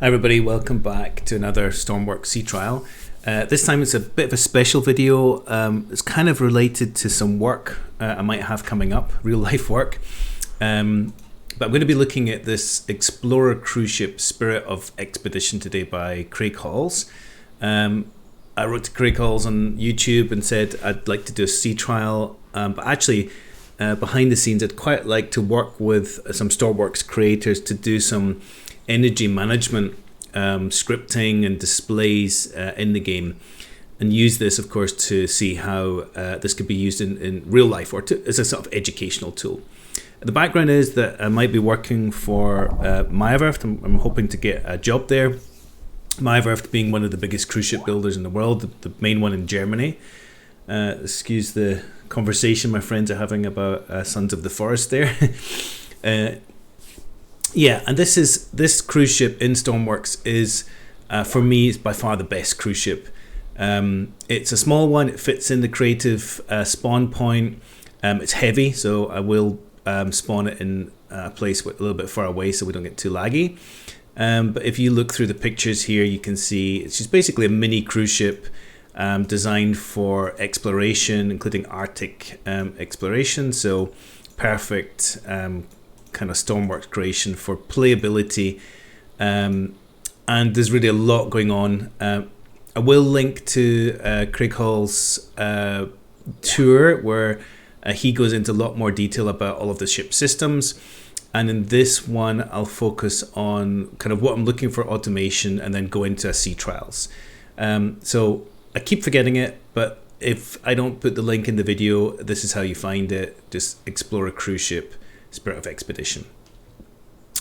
Hi everybody, welcome back to another Stormworks sea trial. This time it's a bit of a special video. It's kind of related to some work I might have coming up, real life work. But I'm going to be looking at this Explorer cruise ship Spirit of Expedition today by Creaghalls. I wrote to Creaghalls on YouTube and said I'd like to do a sea trial, but actually behind the scenes I'd quite like to work with some Stormworks creators to do some energy management scripting and displays in the game, and use this of course to see how this could be used in real life or as a sort of educational tool. The background is that I might be working for maneuverability. I'm hoping to get a job there. maneuverability being one of the biggest cruise ship builders in the world, the main one in Germany. Excuse the conversation my friends are having about Sons of the Forest there. Yeah, and this cruise ship in Stormworks is, for me, is by far the best cruise ship. It's a small one. It fits in the creative spawn point. It's heavy, so I will spawn it in a place a little bit far away so we don't get too laggy. But if you look through the pictures here, you can see it's just basically a mini cruise ship designed for exploration, including Arctic exploration. So perfect kind of Stormworks creation for playability, and there's really a lot going on. I will link to Creaghalls' tour where he goes into a lot more detail about all of the ship systems, and in this one I'll focus on kind of what I'm looking for automation and then go into sea trials. So I keep forgetting it, but if I don't put the link in the video, this is how you find it. Just Explorer cruise ship Spirit of Expedition.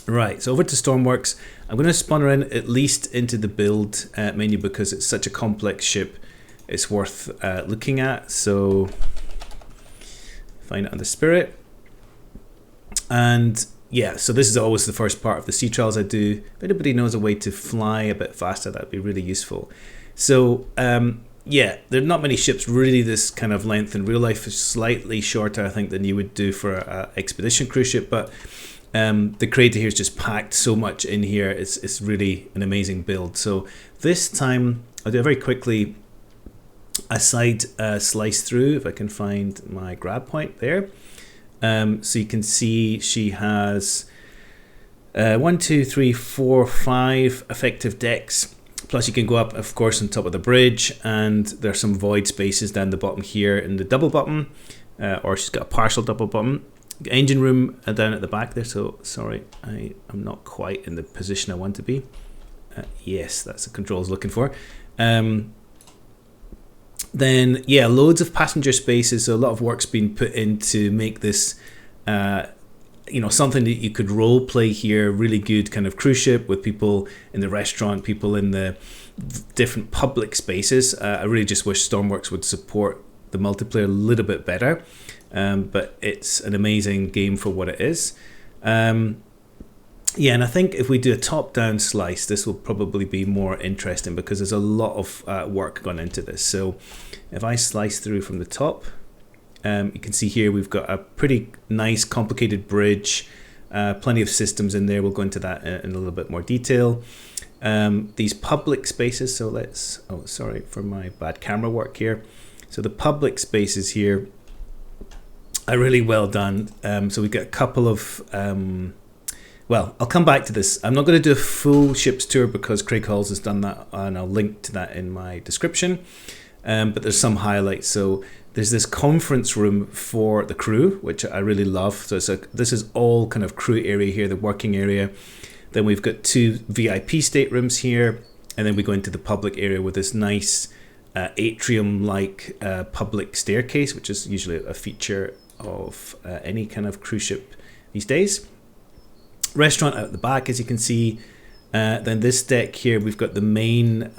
Right, so over to Stormworks. I'm going to spawn around at least into the build menu because it's such a complex ship. It's worth looking at. So find it under Spirit. And yeah, so this is always the first part of the sea trials I do. If anybody knows a way to fly a bit faster, that'd be really useful. So yeah, there are not many ships really this kind of length in real life. It's slightly shorter, I think, than you would do for an expedition cruise ship, but the creator here has just packed so much in here. It's really an amazing build. So this time I'll do it very quickly. A side slice through, if I can find my grab point there. So you can see she has 1, 2, 3, 4, 5 effective decks. Plus you can go up, of course, on top of the bridge, and there's some void spaces down the bottom here in the double button, or she's got a partial double button. Engine room down at the back there, so sorry, I'm not quite in the position I want to be. Yes, that's the controls looking for. Then, yeah, loads of passenger spaces, so a lot of work's been put in to make this something that you could role play here. Really good kind of cruise ship with people in the restaurant, people in the different public spaces. I really just wish Stormworks would support the multiplayer a little bit better, but it's an amazing game for what it is. Yeah, and I think if we do a top-down slice, this will probably be more interesting because there's a lot of work gone into this. So if I slice through from the top, you can see here we've got a pretty nice complicated bridge, plenty of systems in there. We'll go into that in a little bit more detail. These public spaces, so let's, oh sorry for my bad camera work here. So the public spaces here are really well done. So we've got a couple of, well, I'll come back to this. I'm not going to do a full ship's tour because Creaghalls has done that, and I'll link to that in my description. But there's some highlights. So there's this conference room for the crew, which I really love. So this is all kind of crew area here, the working area. Then we've got 2 VIP staterooms here, and then we go into the public area with this nice atrium-like public staircase, which is usually a feature of any kind of cruise ship these days. Restaurant out the back, as you can see. Then this deck here, we've got the main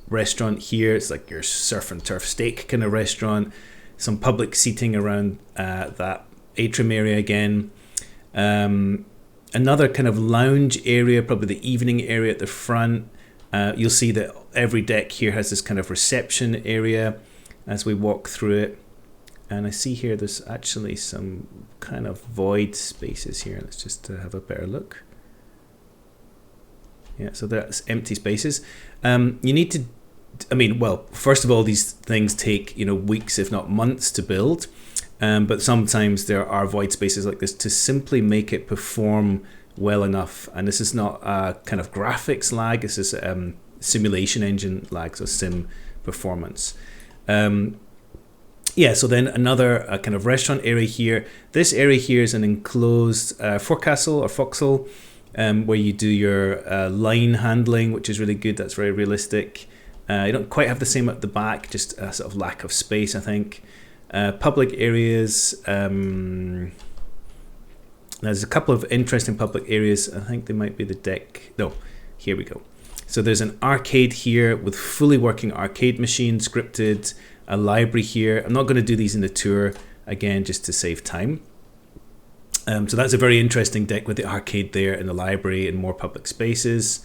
restaurant here. It's like your surf and turf steak kind of restaurant. Some public seating around that atrium area again. Another kind of lounge area, probably the evening area at the front. You'll see that every deck here has this kind of reception area as we walk through it. And I see here there's actually some kind of void spaces here. Let's just have a better look. Yeah, so that's empty spaces. You need to, I mean, well, first of all, these things take, you know, weeks, if not months to build. But sometimes there are void spaces like this to simply make it perform well enough. And this is not a kind of graphics lag. This is simulation engine lag, so sim performance. Yeah, so then another kind of restaurant area here. This area here is an enclosed forecastle or foxhole where you do your line handling, which is really good. That's very realistic. You don't quite have the same at the back, just a sort of lack of space, I think. Public areas. There's a couple of interesting public areas. I think they might be the deck. No, here we go. So there's an arcade here with fully working arcade machine scripted, a library here. I'm not going to do these in the tour, again, just to save time. So that's a very interesting deck with the arcade there and the library and more public spaces.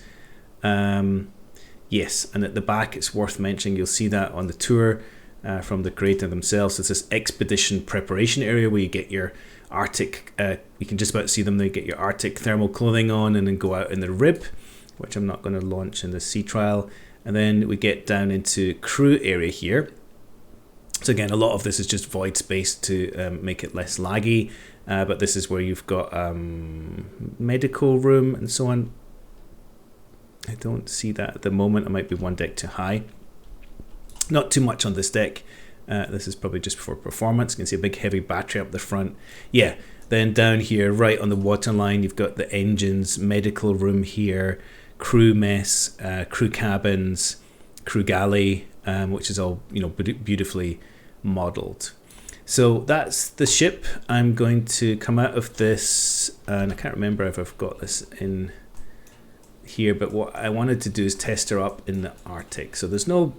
Yes, and at the back, it's worth mentioning, you'll see that on the tour from the creator themselves. It's this expedition preparation area where you get your Arctic, you can just about see them, they get your Arctic thermal clothing on and then go out in the rib, which I'm not going to launch in the sea trial. And then we get down into crew area here. So again, a lot of this is just void space to make it less laggy, but this is where you've got medical room and so on. I don't see that at the moment. I might be one deck too high. Not too much on this deck. This is probably just for performance. You can see a big heavy battery up the front. Yeah, then down here, right on the waterline, you've got the engines, medical room here, crew mess, crew cabins, crew galley, which is all, you know, beautifully modeled. So that's the ship. I'm going to come out of this, and I can't remember if I've got this in here, but what I wanted to do is test her up in the Arctic. So there's no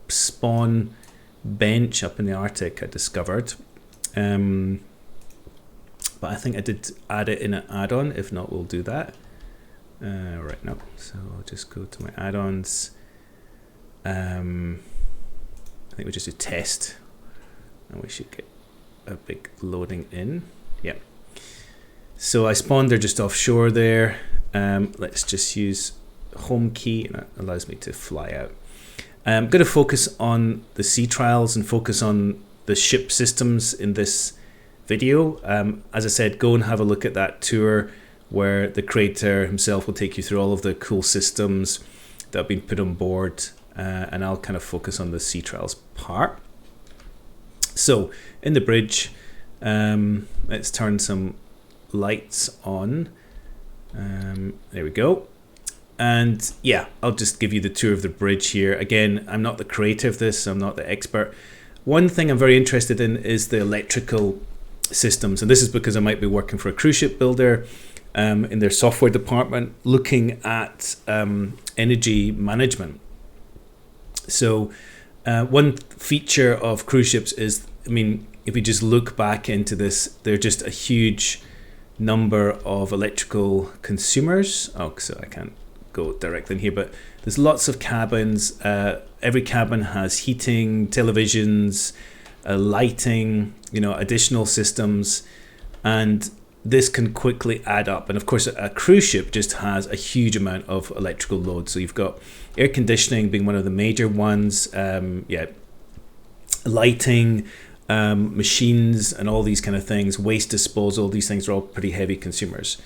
spawn bench up in the Arctic, I discovered, but I think I did add it in an add-on. If not, we'll do that right now. So I'll just go to my add-ons. I think we just do test and we should get a big loading in. Yeah, so I spawned her just offshore there. Let's just use home key, and that allows me to fly out. I'm going to focus on the sea trials and focus on the ship systems in this video. As I said, go and have a look at that tour where the creator himself will take you through all of the cool systems that have been put on board, and I'll kind of focus on the sea trials part. So in the bridge, let's turn some lights on. There we go. And yeah, I'll just give you the tour of the bridge here. Again, I'm not the creator of this, I'm not the expert. One thing I'm very interested in is the electrical systems. And this is because I might be working for a cruise ship builder in their software department, looking at energy management. So one feature of cruise ships is, I mean, if you just look back into this, they're just a huge number of electrical consumers. Oh, so I can't go directly in here, but there's lots of cabins. Every cabin has heating, televisions, lighting, you know, additional systems, and this can quickly add up. And of course, a cruise ship just has a huge amount of electrical load. So you've got air conditioning being one of the major ones, lighting, machines, and all these kind of things, waste disposal. These things are all pretty heavy consumers.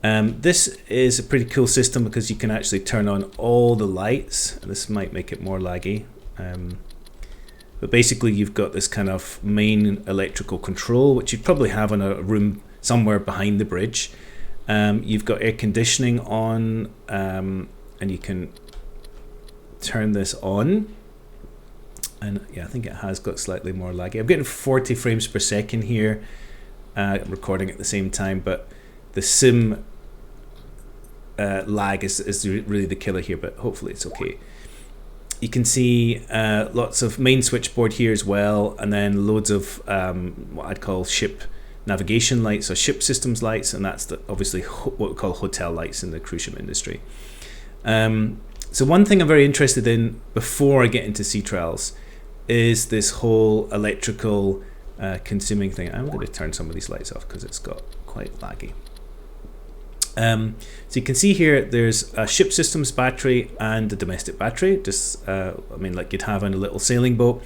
This is a pretty cool system because you can actually turn on all the lights. This might make it more laggy, but basically you've got this kind of main electrical control, which you'd probably have in a room somewhere behind the bridge. You've got air conditioning on, and you can turn this on. And yeah, I think it has got slightly more laggy. I'm getting 40 frames per second here, recording at the same time, but the sim lag is really the killer here, but hopefully it's okay. You can see lots of main switchboard here as well, and then loads of what I'd call ship navigation lights or ship systems lights, and that's obviously what we call hotel lights in the cruise ship industry. So one thing I'm very interested in before I get into sea trials is this whole electrical consuming thing. I'm going to turn some of these lights off because it's got quite laggy. So you can see here there's a ship systems battery and a domestic battery, just I mean like you'd have on a little sailing boat.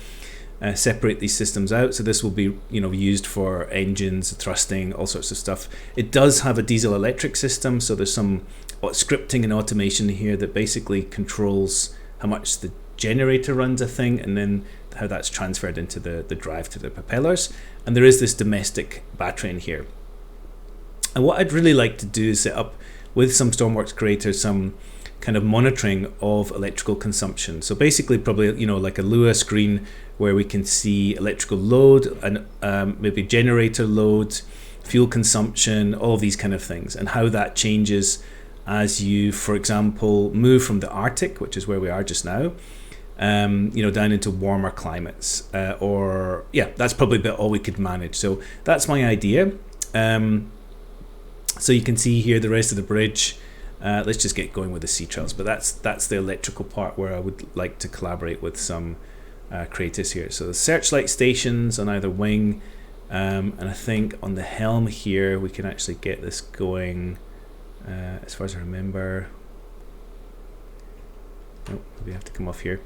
Separate these systems out, so this will be used for engines, thrusting, all sorts of stuff. It does have a diesel electric system, so there's some scripting and automation here that basically controls how much the generator runs a thing, and then how that's transferred into the drive to the propellers. And there is this domestic battery in here. And what I'd really like to do is set up with some Stormworks creators some kind of monitoring of electrical consumption. So basically probably like a Lua screen where we can see electrical load and maybe generator load, fuel consumption, all of these kind of things, and how that changes as you, for example, move from the Arctic, which is where we are just now, down into warmer climates. Or that's probably about all we could manage. So that's my idea. So you can see here the rest of the bridge. Let's just get going with the sea trails, but that's the electrical part where I would like to collaborate with some creators here. So the searchlight stations on either wing, and I think on the helm here we can actually get this going. As far as I remember, maybe I have to come off here.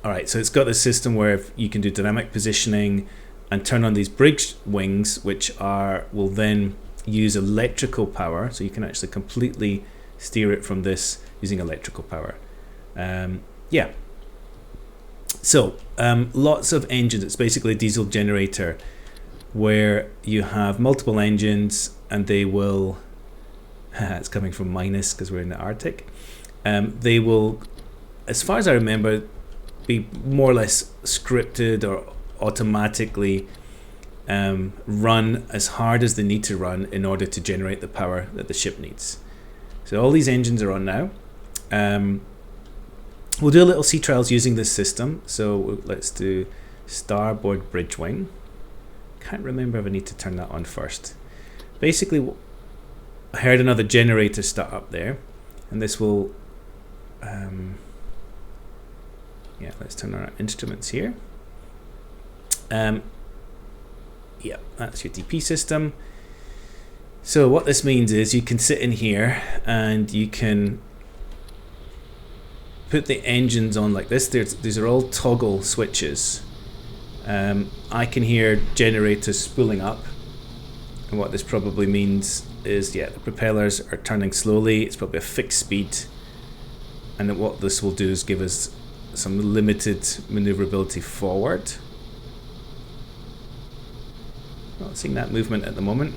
Alright, so it's got this system where you can do dynamic positioning and turn on these bridge wings, which will then use electrical power, so you can actually completely steer it from this using electrical power. So lots of engines. It's basically a diesel generator where you have multiple engines, and they will it's coming from minus because we're in the Arctic. They will, as far as I remember, be more or less scripted or automatically run as hard as they need to run in order to generate the power that the ship needs. So all these engines are on now. We'll do a little sea trials using this system. So let's do starboard bridge wing. Can't remember if I need to turn that on first. Basically, I heard another generator start up there, and this will let's turn on our instruments here. That's your DP system. So what this means is you can sit in here and you can put the engines on like this. These are all toggle switches. I can hear generators spooling up, and what this probably means is the propellers are turning slowly. It's probably a fixed speed, and then what this will do is give us some limited maneuverability forward. Not seeing that movement at the moment.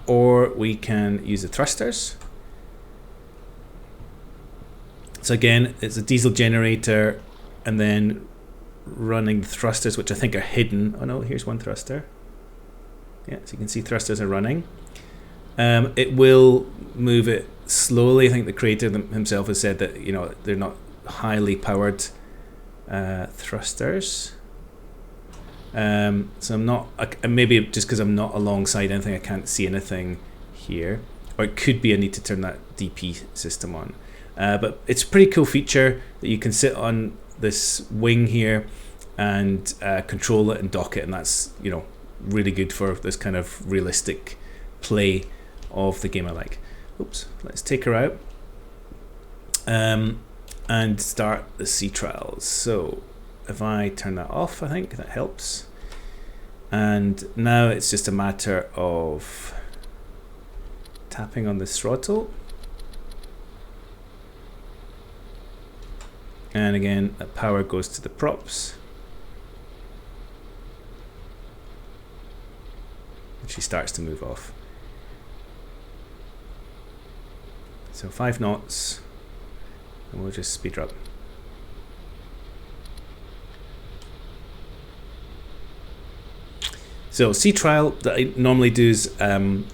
Or we can use the thrusters. So again, it's a diesel generator, and then running the thrusters, which I think are hidden. Oh no, here's one thruster. Yeah, so you can see thrusters are running. It will move it slowly. I think the creator himself has said that they're not highly powered thrusters. So I'm not, maybe just because I'm not alongside anything, I can't see anything here. Or it could be I need to turn that DP system on. But it's a pretty cool feature that you can sit on this wing here and control it and dock it, and that's really good for this kind of realistic play of the game I like. Oops, let's take her out and start the sea trials. So if I turn that off, I think that helps. And now it's just a matter of tapping on the throttle. And again, that power goes to the props. And she starts to move off. So 5 knots, and we'll just speed her up. So sea trial that I normally do is kind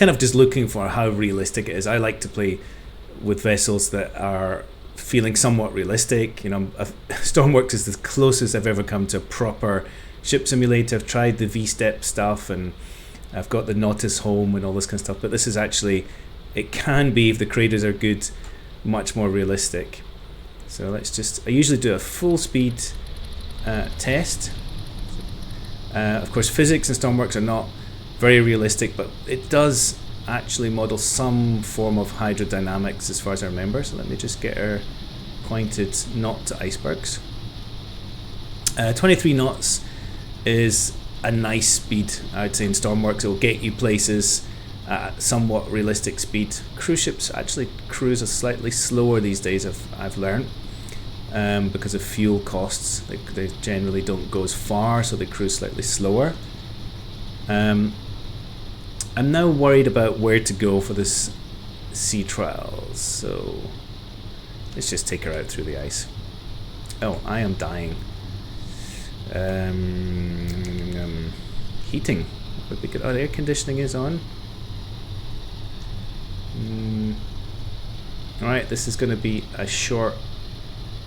of just looking for how realistic it is. I like to play with vessels that are feeling somewhat realistic. Stormworks is the closest I've ever come to a proper ship simulator. I've tried the V-step stuff, and I've got the Nautis home and all this kind of stuff, but this is actually, it can be, if the creators are good, much more realistic. So let's just, I usually do a full speed test. Of course, physics and Stormworks are not very realistic, but it does actually model some form of hydrodynamics as far as I remember. So let me just get her pointed not to icebergs. 23 knots is a nice speed, I would say, in Stormworks. It will get you places at somewhat realistic speed. Cruise ships actually cruise slightly slower these days, I've learned, because of fuel costs. They generally don't go as far, so they cruise slightly slower. I'm now worried about where to go for this sea trials, so let's just take her out through the ice. Oh, I am dying. Heating would be good. Oh, the air conditioning is on. Alright, this is going to be a short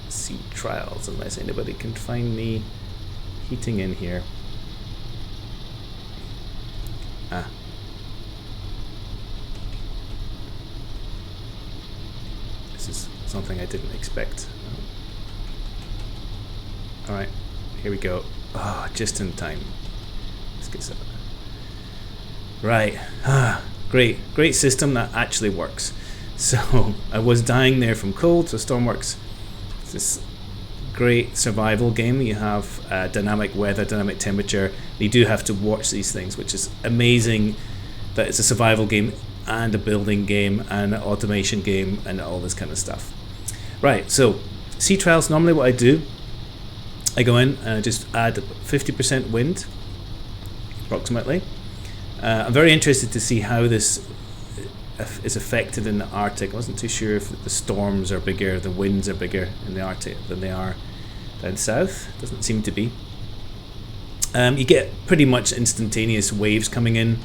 sea trials unless anybody can find me heating in here. This is something I didn't expect. Alright, here we go. Oh, just in time. Let's get some. Right. Great system that actually works. So I was dying there from cold, so Stormworks, it's this great survival game. You have dynamic weather, dynamic temperature. You do have to watch these things, which is amazing that it's a survival game and a building game and an automation game and all this kind of stuff. Right, so sea trials, normally what I do, I go in and I just add 50% wind, approximately. I'm very interested to see how this is affected in the Arctic. I wasn't too sure if the storms are bigger, the winds are bigger in the Arctic than they are down south. Doesn't seem to be. You get pretty much instantaneous waves coming in,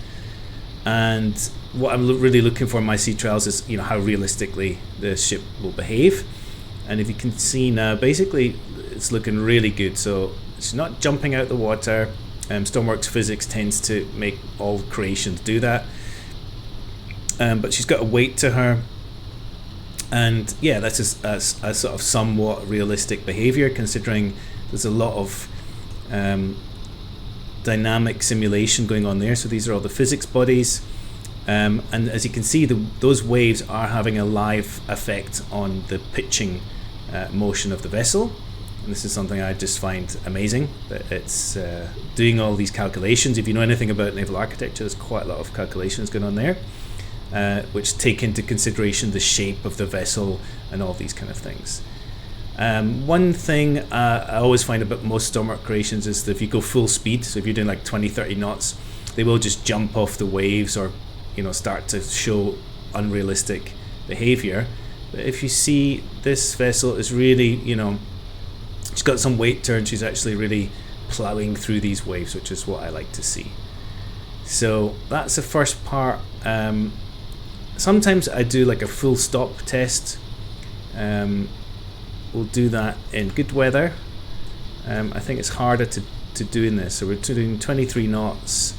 and what I'm really looking for in my sea trials is, how realistically the ship will behave. And if you can see now, basically it's looking really good. So it's not jumping out the water. Stormworks physics tends to make all creations do that. But she's got a weight to her, and yeah, that's a sort of somewhat realistic behavior, considering there's a lot of dynamic simulation going on there. So these are all the physics bodies, and as you can see, those waves are having a live effect on the pitching motion of the vessel. And this is something I just find amazing, that it's doing all these calculations. If you know anything about naval architecture, there's quite a lot of calculations going on there, which take into consideration the shape of the vessel and all these kind of things. One thing I always find about most Stormwork creations is that if you go full speed, so if you're doing like 20-30 knots, they will just jump off the waves or start to show unrealistic behavior. But if you see, this vessel is really, she's got some weight to her, and she's actually really plowing through these waves, which is what I like to see. So that's the first part. Sometimes I do like a full stop test. We'll do that in good weather. I think it's harder to do in this. So we're doing 23 knots.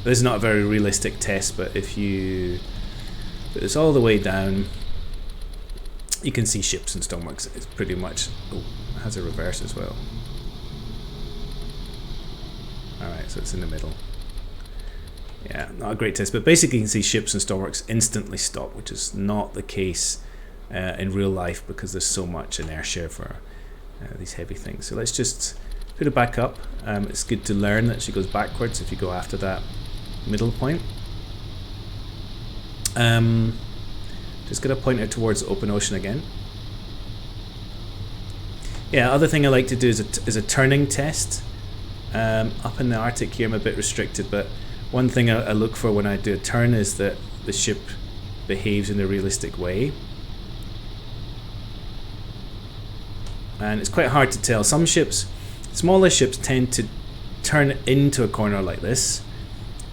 This is not a very realistic test, but if you put this all the way down, you can see ships and Stormworks. It's pretty much, it has a reverse as well. Alright, so it's in the middle. Yeah, not a great test, but basically you can see ships and Stormworks instantly stop, which is not the case in real life because there's so much inertia for these heavy things. So let's just put it back up. It's good to learn that she goes backwards if you go after that middle point. Just going to point her towards the open ocean again. Yeah, other thing I like to do is a turning test. Up in the Arctic here I'm a bit restricted, but one thing I look for when I do a turn is that the ship behaves in a realistic way. And it's quite hard to tell. Some ships, smaller ships, tend to turn into a corner like this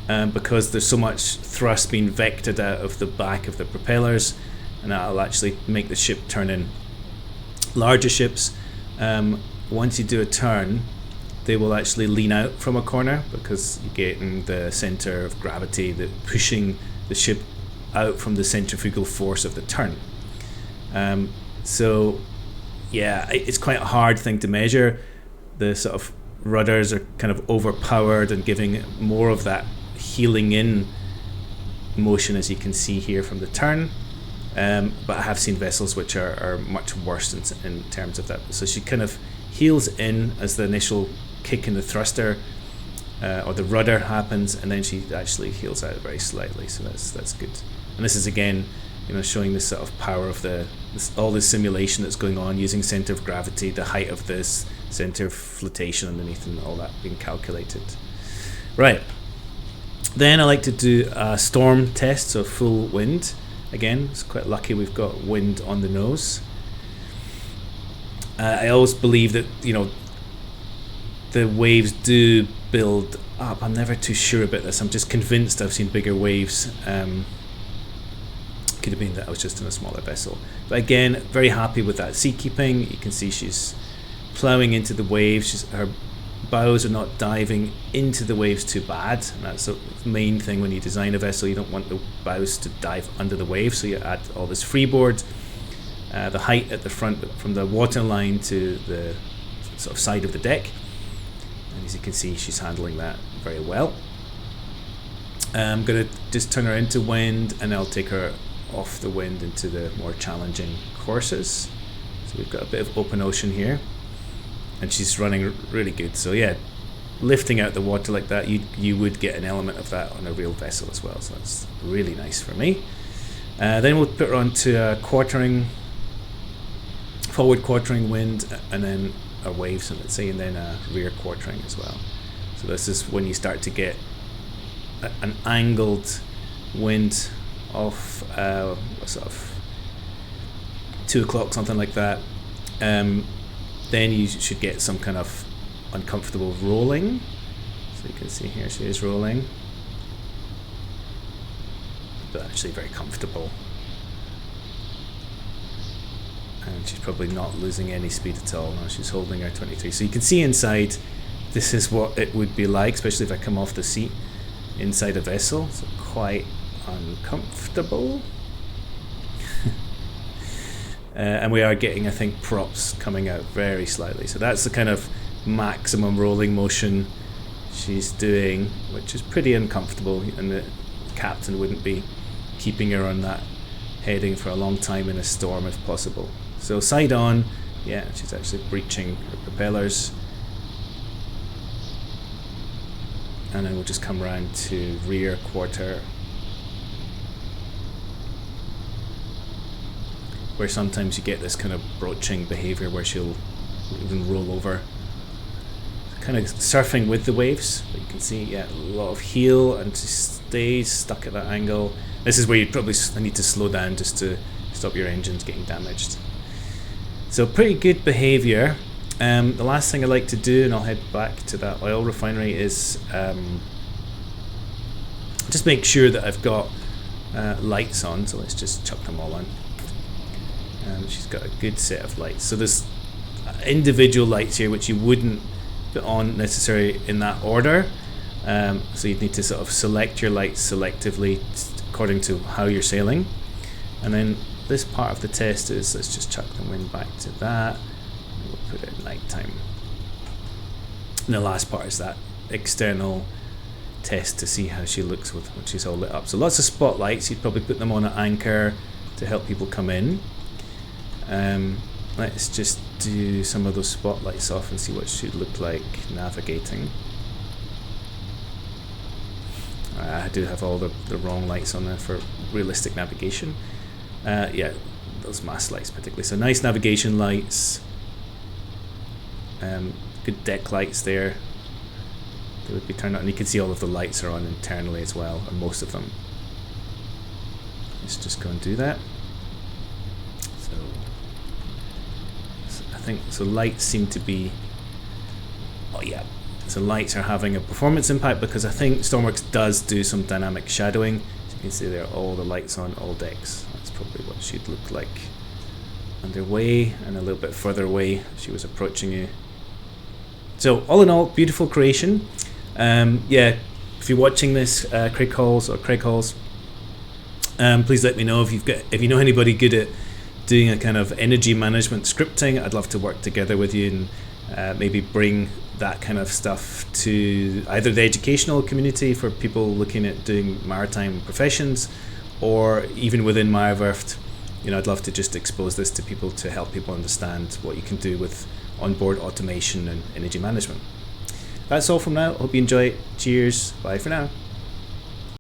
because there's so much thrust being vectored out of the back of the propellers, and that'll actually make the ship turn in. Larger ships, once you do a turn, they will actually lean out from a corner because you get in the center of gravity, pushing the ship out from the centrifugal force of the turn. So yeah, it's quite a hard thing to measure. the sort of rudders are kind of overpowered and giving more of that heeling in motion, as you can see here from the turn. But I have seen vessels which are much worse in terms of that. So she kind of heels in as the initial kick in the thruster or the rudder happens, and then she actually heels out very slightly. So that's good. And this is again, showing the sort of power of all the simulation that's going on using center of gravity, the height of this center of flotation underneath, and all that being calculated. Right. Then I like to do a storm test, so full wind. Again, it's quite lucky we've got wind on the nose. I always believe that, the waves do build up. I'm never too sure about this. I'm just convinced I've seen bigger waves. Could have been that I was just in a smaller vessel. But again, very happy with that seakeeping. You can see she's ploughing into the waves. Her bows are not diving into the waves too bad. And that's the main thing when you design a vessel. You don't want the bows to dive under the waves, so you add all this freeboard. The height at the front from the waterline to the sort of side of the deck. And as you can see, she's handling that very well. I'm going to just turn her into wind, and I'll take her off the wind into the more challenging courses. So we've got a bit of open ocean here, and she's running really good. So yeah, lifting out the water like that, you would get an element of that on a real vessel as well. So that's really nice for me. Then we'll put her onto a forward quartering wind, and then a wave, so let's say, and then a rear quartering as well. So this is when you start to get an angled wind of sort of 2 o'clock, something like that. Then you should get some kind of uncomfortable rolling. So you can see here she is rolling, but actually very comfortable. And she's probably not losing any speed at all. No, she's holding her 23. So you can see inside, this is what it would be like, especially if I come off the seat inside a vessel. So quite uncomfortable. And we are getting, I think, props coming out very slightly. So that's the kind of maximum rolling motion she's doing, which is pretty uncomfortable, and the captain wouldn't be keeping her on that heading for a long time in a storm if possible. So side on, yeah, she's actually breaching her propellers. And then we'll just come around to rear quarter, where sometimes you get this kind of broaching behavior where she'll even roll over. Kind of surfing with the waves, but you can see, yeah, a lot of heel, and she stays stuck at that angle. This is where you'd probably need to slow down just to stop your engines getting damaged. So pretty good behavior. The last thing I like to do, and I'll head back to that oil refinery, is just make sure that I've got lights on. So let's just chuck them all on. She's got a good set of lights. So there's individual lights here which you wouldn't put on necessarily in that order. So you'd need to sort of select your lights selectively according to how you're sailing. And then this part of the test is, let's just chuck the wind back to that. We'll put it at night time. And the last part is that external test to see how she looks when she's all lit up. So lots of spotlights. You'd probably put them on an anchor to help people come in. Let's just do some of those spotlights off and see what she would look like navigating. I do have all the wrong lights on there for realistic navigation. Yeah, those mast lights particularly. So nice navigation lights. Good deck lights there. They would be turned on, and you can see all of the lights are on internally as well, or most of them. Let's just go and do that. So I think so. Lights seem to be. Oh yeah. So lights are having a performance impact because I think Stormworks does do some dynamic shadowing. So you can see there are all the lights on all decks. That's probably what she'd look like underway, and a little bit further away if she was approaching you. So all in all, beautiful creation. Yeah, if you're watching this, Creaghalls, please let me know if you know anybody good at doing a kind of energy management scripting. I'd love to work together with you maybe bring that kind of stuff to either the educational community for people looking at doing maritime professions, or even within Meyerwerft. I'd love to just expose this to people to help people understand what you can do with onboard automation and energy management. That's all from now. Hope you enjoy it. Cheers. Bye for now.